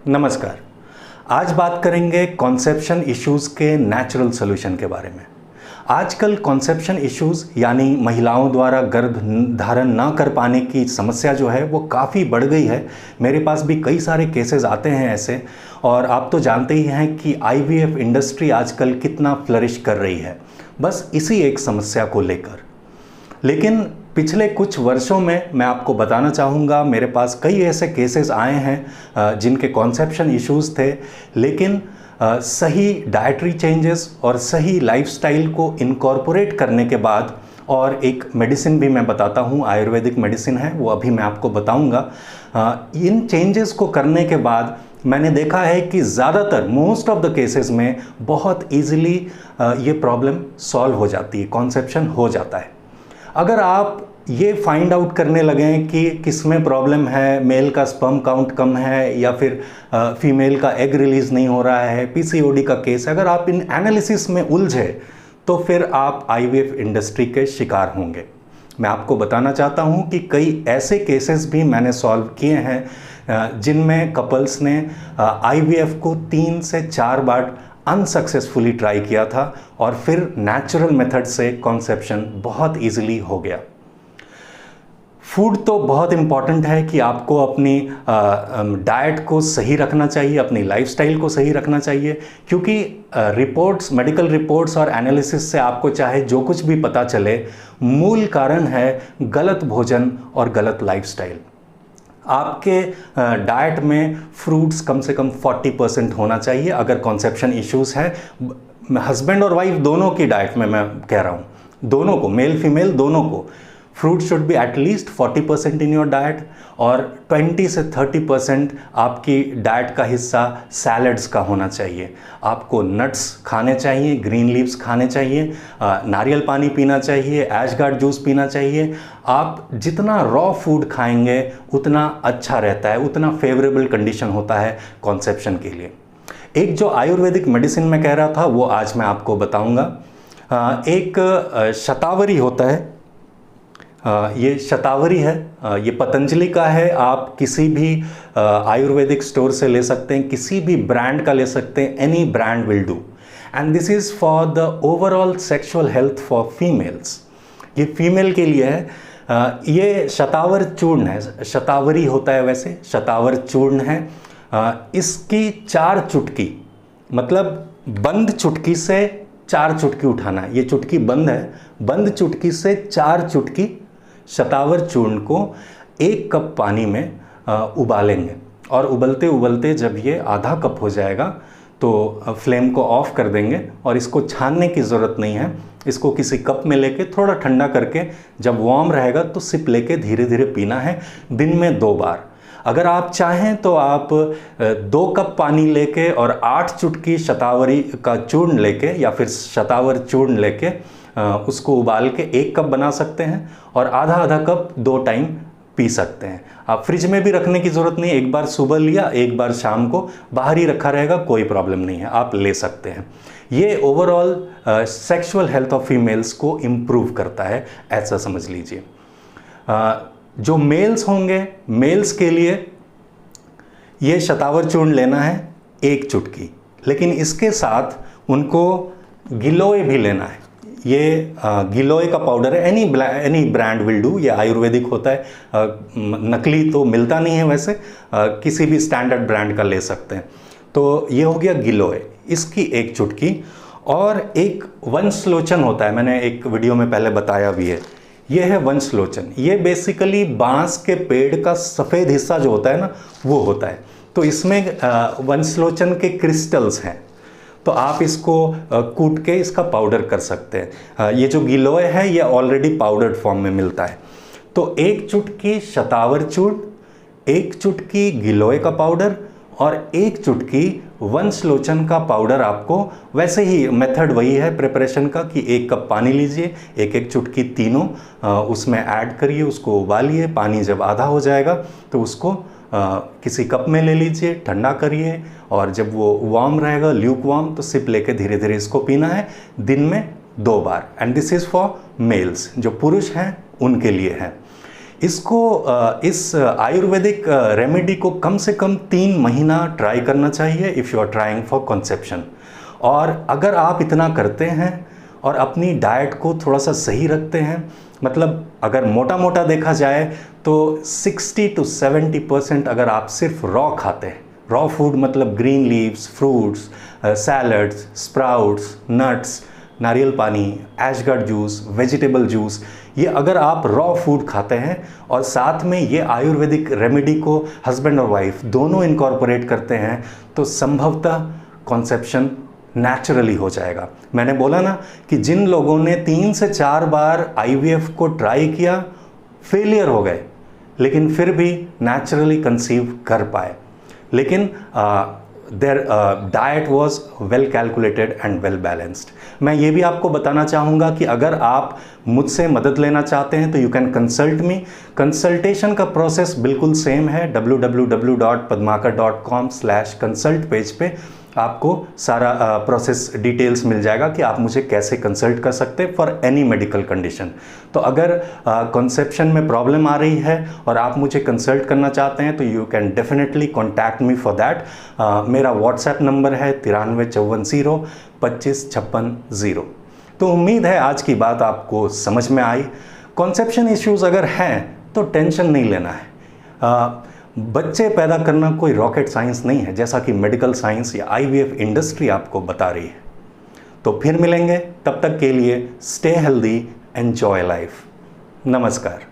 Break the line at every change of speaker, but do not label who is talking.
नमस्कार। आज बात करेंगे कॉन्सेप्शन इश्यूज़ के नेचुरल सॉल्यूशन के बारे में। आजकल कॉन्सेप्शन इश्यूज़ यानी महिलाओं द्वारा गर्भ धारण ना कर पाने की समस्या जो है वो काफ़ी बढ़ गई है। मेरे पास भी कई सारे केसेस आते हैं ऐसे, और आप तो जानते ही हैं कि आईवीएफ इंडस्ट्री आजकल कितना फ्लरिश कर रही है, बस इसी एक समस्या को लेकर। लेकिन पिछले कुछ वर्षों में मैं आपको बताना चाहूँगा, मेरे पास कई ऐसे केसेस आए हैं जिनके कॉन्सेप्शन इश्यूज़ थे, लेकिन सही डाइटरी चेंजेस और सही लाइफस्टाइल को इनकॉर्पोरेट करने के बाद, और एक मेडिसिन भी मैं बताता हूँ, आयुर्वेदिक मेडिसिन है, वो अभी मैं आपको बताऊँगा। इन चेंजेस को करने के बाद मैंने देखा है कि ज़्यादातर मोस्ट ऑफ द केसेस में बहुत ईजिली ये प्रॉब्लम सॉल्व हो जाती है, कॉन्सेप्शन हो जाता है। अगर आप ये फाइंड आउट करने लगें कि किस में प्रॉब्लम है, मेल का स्पर्म काउंट कम है या फिर फीमेल का एग रिलीज़ नहीं हो रहा है, पीसीओडी का केस, अगर आप इन एनालिसिस में उलझे तो फिर आप आईवीएफ इंडस्ट्री के शिकार होंगे। मैं आपको बताना चाहता हूँ कि कई ऐसे केसेस भी मैंने सॉल्व किए हैं जिनमें कपल्स ने आईवीएफ को 3 से 4 बार अनसक्सेसफुली ट्राई किया था और फिर नेचुरल मेथड से कॉन्सेप्शन बहुत इजीली हो गया। फूड तो बहुत इम्पॉर्टेंट है कि आपको अपनी डाइट को सही रखना चाहिए, अपनी लाइफस्टाइल को सही रखना चाहिए, क्योंकि रिपोर्ट्स, मेडिकल रिपोर्ट्स और एनालिसिस से आपको चाहे जो कुछ भी पता चले, मूल कारण है गलत भोजन और गलत लाइफस्टाइल। आपके डाइट में फ्रूट्स कम से कम 40% होना चाहिए अगर कॉन्सेप्शन इश्यूज़ है। हस्बैंड और वाइफ दोनों की डाइट में मैं कह रहा हूँ, दोनों को, मेल फीमेल दोनों को, fruit should be at least 40% in your diet, और 20 से 30% आपकी डाइट का हिस्सा सैलड्स का होना चाहिए। आपको नट्स खाने चाहिए, ग्रीन लीव्स खाने चाहिए, नारियल पानी पीना चाहिए, ऐशगार्ड जूस पीना चाहिए। आप जितना रॉ फूड खाएंगे उतना अच्छा रहता है, उतना फेवरेबल कंडीशन होता है कॉन्सेप्शन के लिए। एक जो आयुर्वेदिक मेडिसिन में कह रहा था वो आज मैं आपको बताऊंगा। एक शतावरी होता है, ये शतावरी है, ये पतंजलि का है। आप किसी भी आयुर्वेदिक स्टोर से ले सकते हैं, किसी भी ब्रांड का ले सकते हैं, any brand will do. And this is for the overall sexual health for females. ये फीमेल के लिए है। ये शतावर चूर्ण है, शतावरी होता है वैसे, शतावर चूर्ण है। इसकी 4 चुटकी, मतलब बंद चुटकी से 4 चुटकी उठाना है। ये चुटकी बंद है, बंद चुटकी से 4 चुटकी शतावर चूर्ण को 1 कप पानी में उबालेंगे, और उबलते उबलते जब ये आधा कप हो जाएगा तो फ्लेम को ऑफ कर देंगे, और इसको छानने की ज़रूरत नहीं है। इसको किसी कप में लेके थोड़ा ठंडा करके जब वार्म रहेगा तो सिप लेके धीरे धीरे पीना है, दिन में 2 बार। अगर आप चाहें तो आप 2 कप पानी लेके और 8 चुटकी शतावरी का चूर्ण लेके या फिर शतावर चूर्ण लेके उसको उबाल के 1 कप बना सकते हैं, और आधा आधा कप 2 टाइम पी सकते हैं। आप फ्रिज में भी रखने की ज़रूरत नहीं, एक बार सुबह लिया, एक बार शाम को, बाहर ही रखा रहेगा, कोई प्रॉब्लम नहीं है, आप ले सकते हैं। ये overall sexual health of females को इम्प्रूव करता है, ऐसा समझ लीजिए। जो मेल्स होंगे, मेल्स के लिए ये शतावर चूर्ण लेना है 1 चुटकी, लेकिन इसके साथ उनको गिलोय भी लेना है। ये गिलोय का पाउडर है, एनी ब्रांड विल डू। ये आयुर्वेदिक होता है, नकली तो मिलता नहीं है वैसे, किसी भी स्टैंडर्ड ब्रांड का ले सकते हैं। तो ये हो गया गिलोय, इसकी 1 चुटकी। और एक वंशलोचन होता है, मैंने एक वीडियो में पहले बताया भी है, ये है वंशलोचन। ये बेसिकली बांस के पेड़ का सफ़ेद हिस्सा जो होता है ना, वो होता है। तो इसमें वंशलोचन के क्रिस्टल्स हैं, तो आप इसको कूट के इसका पाउडर कर सकते हैं। ये जो गिलोय है ये ऑलरेडी पाउडर्ड फॉर्म में मिलता है। तो 1 चुटकी शतावर चूर्ण, 1 चुटकी गिलोय का पाउडर और 1 चुटकी वंशलोचन का पाउडर। आपको वैसे ही मेथड वही है प्रिपरेशन का कि 1 कप पानी लीजिए, 1-1 चुटकी तीनों उसमें ऐड करिए, उसको उबालिए। पानी जब आधा हो जाएगा तो उसको किसी कप में ले लीजिए, ठंडा करिए, और जब वो वार्म रहेगा, ल्यूक वार्म, तो सिप लेके धीरे धीरे इसको पीना है, दिन में 2 बार। And this is for males, जो पुरुष हैं उनके लिए है। इस आयुर्वेदिक रेमेडी को कम से कम 3 महीना ट्राई करना चाहिए if you are trying for conception. और अगर आप इतना करते हैं और अपनी डाइट को थोड़ा सा सही रखते हैं, मतलब अगर मोटा मोटा देखा जाए तो 60 to 70% अगर आप सिर्फ रॉ खाते हैं, रॉ फूड मतलब green leaves, fruits, salads, sprouts, nuts, नारियल पानी, एशगट जूस, वेजिटेबल जूस, ये अगर आप रॉ फूड खाते हैं और साथ में ये आयुर्वेदिक रेमेडी को हस्बैंड और वाइफ दोनों इनकॉर्पोरेट करते हैं तो संभवतः कॉन्सेप्शन नेचुरली हो जाएगा। मैंने बोला ना कि जिन लोगों ने 3 से 4 बार IVF को ट्राई किया, फेलियर हो गए, लेकिन फिर भी नेचुरली कंसीव कर पाए, लेकिन their diet was well calculated and well balanced. मैं ये भी आपको बताना चाहूँगा कि अगर आप मुझसे मदद लेना चाहते हैं तो you can consult me. Consultation का प्रोसेस बिल्कुल सेम है, www.padmakar.com/consult पेज पे आपको सारा प्रोसेस डिटेल्स मिल जाएगा कि आप मुझे कैसे कंसल्ट कर सकते हैं फॉर एनी मेडिकल कंडीशन। तो अगर कंसेप्शन में प्रॉब्लम आ रही है और आप मुझे कंसल्ट करना चाहते हैं तो you can definitely contact me for that. मेरा व्हाट्सएप नंबर है 9354025560। तो उम्मीद है आज की बात आपको समझ में आई। कंसेप्शन इश्यूज़ अगर हैं तो टेंशन नहीं लेना है। बच्चे पैदा करना कोई रॉकेट साइंस नहीं है, जैसा कि मेडिकल साइंस या IVF इंडस्ट्री आपको बता रही है। तो फिर मिलेंगे, तब तक के लिए स्टे हेल्दी, एंजॉय लाइफ। नमस्कार।